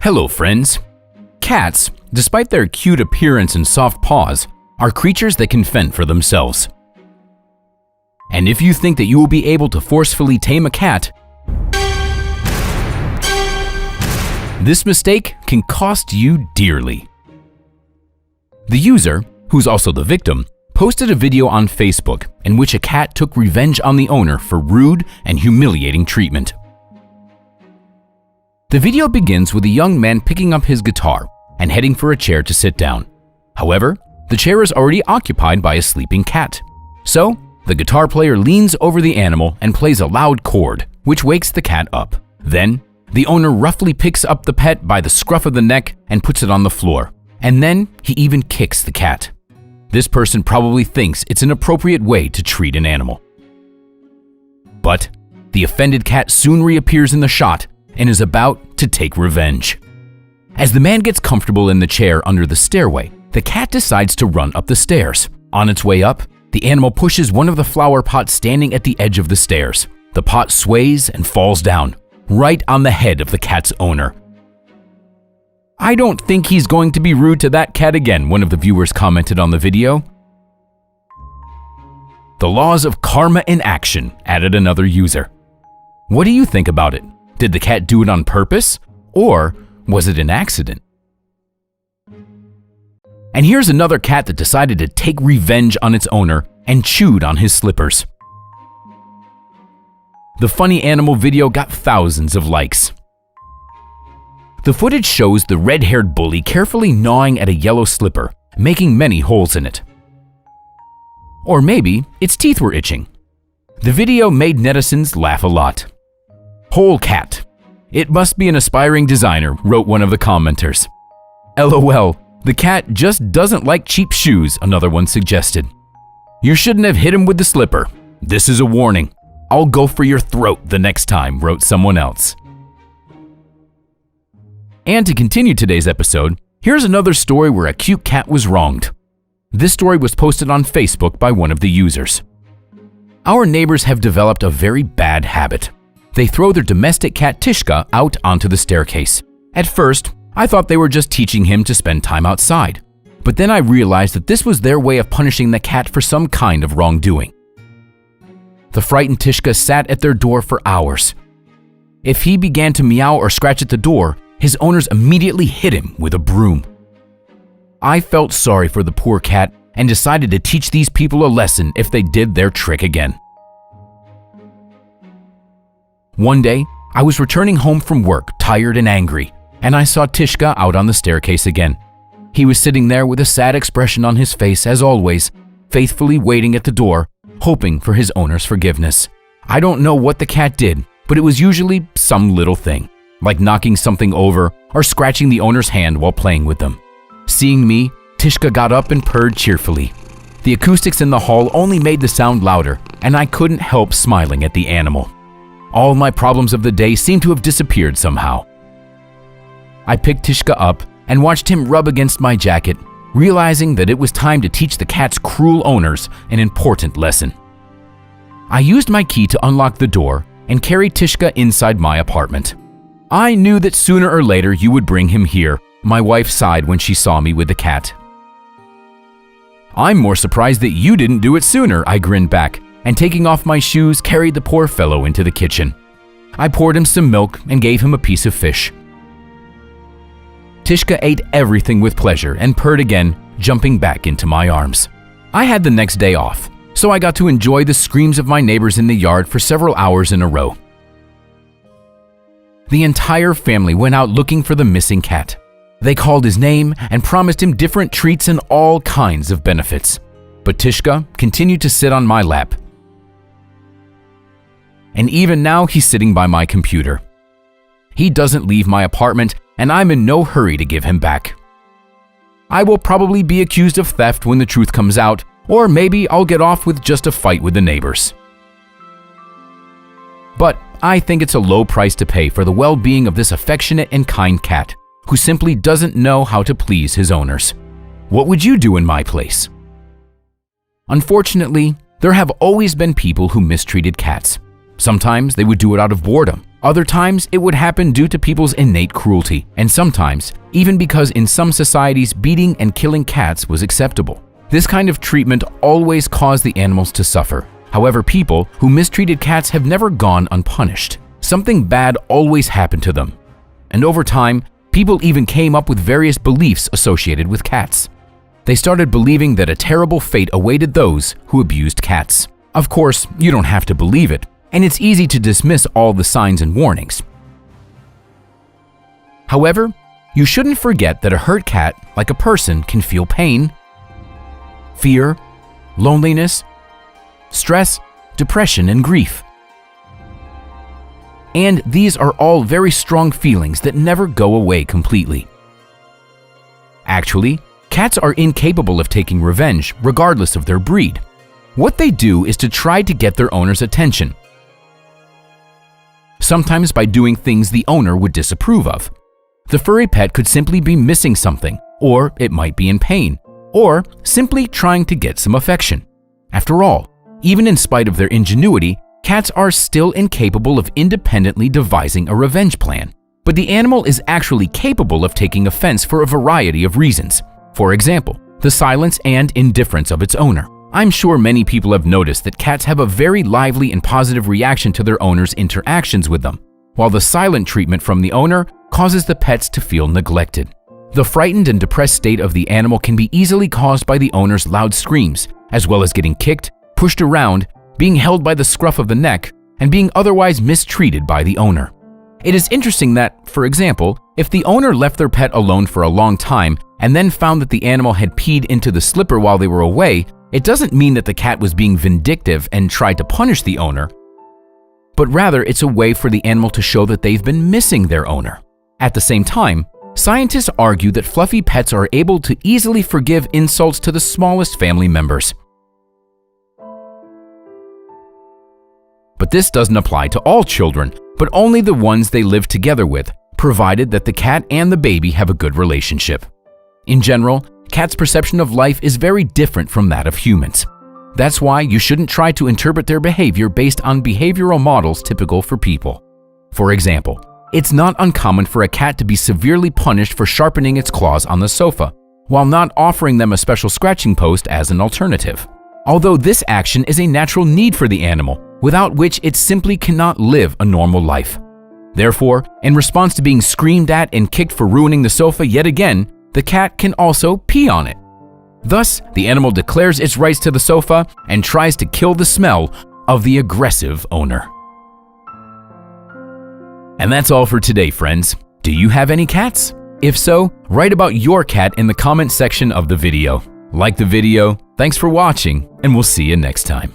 Hello, friends. Cats, despite their cute appearance and soft paws, are creatures that can fend for themselves. And if you think that you will be able to forcefully tame a cat, this mistake can cost you dearly. The user, who's also the victim, posted a video on Facebook in which a cat took revenge on the owner for rude and humiliating treatment. The video begins with a young man picking up his guitar and heading for a chair to sit down. However, the chair is already occupied by a sleeping cat. So, the guitar player leans over the animal and plays a loud chord, which wakes the cat up. Then, the owner roughly picks up the pet by the scruff of the neck and puts it on the floor. And then, he even kicks the cat. This person probably thinks it's an appropriate way to treat an animal. But, the offended cat soon reappears in the shot and is about to take revenge. As the man gets comfortable in the chair under the stairway, the cat decides to run up the stairs. On its way up, the animal pushes one of the flower pots standing at the edge of the stairs. The pot sways and falls down, right on the head of the cat's owner. "I don't think he's going to be rude to that cat again," one of the viewers commented on the video. "The laws of karma in action," added another user. What do you think about it? Did the cat do it on purpose, or was it an accident? And here's another cat that decided to take revenge on its owner and chewed on his slippers. The funny animal video got thousands of likes. The footage shows the red-haired bully carefully gnawing at a yellow slipper, making many holes in it. Or maybe its teeth were itching. The video made netizens laugh a lot. "Whole cat. It must be an aspiring designer," wrote one of the commenters. "LOL, the cat just doesn't like cheap shoes," another one suggested. "You shouldn't have hit him with the slipper. This is a warning. I'll go for your throat the next time," wrote someone else. And to continue today's episode, here's another story where a cute cat was wronged. This story was posted on Facebook by one of the users. Our neighbors have developed a very bad habit. They throw their domestic cat Tishka out onto the staircase. At first, I thought they were just teaching him to spend time outside. But then I realized that this was their way of punishing the cat for some kind of wrongdoing. The frightened Tishka sat at their door for hours. If he began to meow or scratch at the door, his owners immediately hit him with a broom. I felt sorry for the poor cat and decided to teach these people a lesson if they did their trick again. One day, I was returning home from work, tired and angry, and I saw Tishka out on the staircase again. He was sitting there with a sad expression on his face as always, faithfully waiting at the door, hoping for his owner's forgiveness. I don't know what the cat did, but it was usually some little thing, like knocking something over or scratching the owner's hand while playing with them. Seeing me, Tishka got up and purred cheerfully. The acoustics in the hall only made the sound louder, and I couldn't help smiling at the animal. All my problems of the day seemed to have disappeared somehow. I picked Tishka up and watched him rub against my jacket, realizing that it was time to teach the cat's cruel owners an important lesson. I used my key to unlock the door and carried Tishka inside my apartment. "I knew that sooner or later you would bring him here," my wife sighed when she saw me with the cat. "I'm more surprised that you didn't do it sooner," I grinned back, and taking off my shoes, carried the poor fellow into the kitchen. I poured him some milk and gave him a piece of fish. Tishka ate everything with pleasure and purred again, jumping back into my arms. I had the next day off, so I got to enjoy the screams of my neighbors in the yard for several hours in a row. The entire family went out looking for the missing cat. They called his name and promised him different treats and all kinds of benefits. But Tishka continued to sit on my lap. And even now he's sitting by my computer. He doesn't leave my apartment, and I'm in no hurry to give him back. I will probably be accused of theft when the truth comes out, or maybe I'll get off with just a fight with the neighbors. But I think it's a low price to pay for the well-being of this affectionate and kind cat, who simply doesn't know how to please his owners. What would you do in my place? Unfortunately, there have always been people who mistreated cats. Sometimes they would do it out of boredom, Other times, it would happen due to people's innate cruelty, and sometimes, even because in some societies beating and killing cats was acceptable. This kind of treatment always caused the animals to suffer. However, people who mistreated cats have never gone unpunished. Something bad always happened to them. And over time, people even came up with various beliefs associated with cats. They started believing that a terrible fate awaited those who abused cats. Of course, you don't have to believe it, and it's easy to dismiss all the signs and warnings. However, you shouldn't forget that a hurt cat, like a person, can feel pain, fear, loneliness, stress, depression, and grief. And these are all very strong feelings that never go away completely. Actually, cats are incapable of taking revenge, regardless of their breed. What they do is to try to get their owner's attention, sometimes by doing things the owner would disapprove of. The furry pet could simply be missing something, or it might be in pain, or simply trying to get some affection. After all, even in spite of their ingenuity, cats are still incapable of independently devising a revenge plan. But the animal is actually capable of taking offense for a variety of reasons. For example, the silence and indifference of its owner. I'm sure many people have noticed that cats have a very lively and positive reaction to their owner's interactions with them, while the silent treatment from the owner causes the pets to feel neglected. The frightened and depressed state of the animal can be easily caused by the owner's loud screams, as well as getting kicked, pushed around, being held by the scruff of the neck, and being otherwise mistreated by the owner. It is interesting that, for example, if the owner left their pet alone for a long time and then found that the animal had peed into the slipper while they were away, it doesn't mean that the cat was being vindictive and tried to punish the owner, but rather it's a way for the animal to show that they've been missing their owner. At the same time, scientists argue that fluffy pets are able to easily forgive insults to the smallest family members. But this doesn't apply to all children, but only the ones they live together with, provided that the cat and the baby have a good relationship. In general, cats' perception of life is very different from that of humans. That's why you shouldn't try to interpret their behavior based on behavioral models typical for people. For example, it's not uncommon for a cat to be severely punished for sharpening its claws on the sofa, while not offering them a special scratching post as an alternative. Although this action is a natural need for the animal, without which it simply cannot live a normal life. Therefore, in response to being screamed at and kicked for ruining the sofa yet again, the cat can also pee on it. Thus, the animal declares its rights to the sofa and tries to kill the smell of the aggressive owner. And that's all for today, friends. Do you have any cats? If so, write about your cat in the comment section of the video. Like the video, thanks for watching, and we'll see you next time.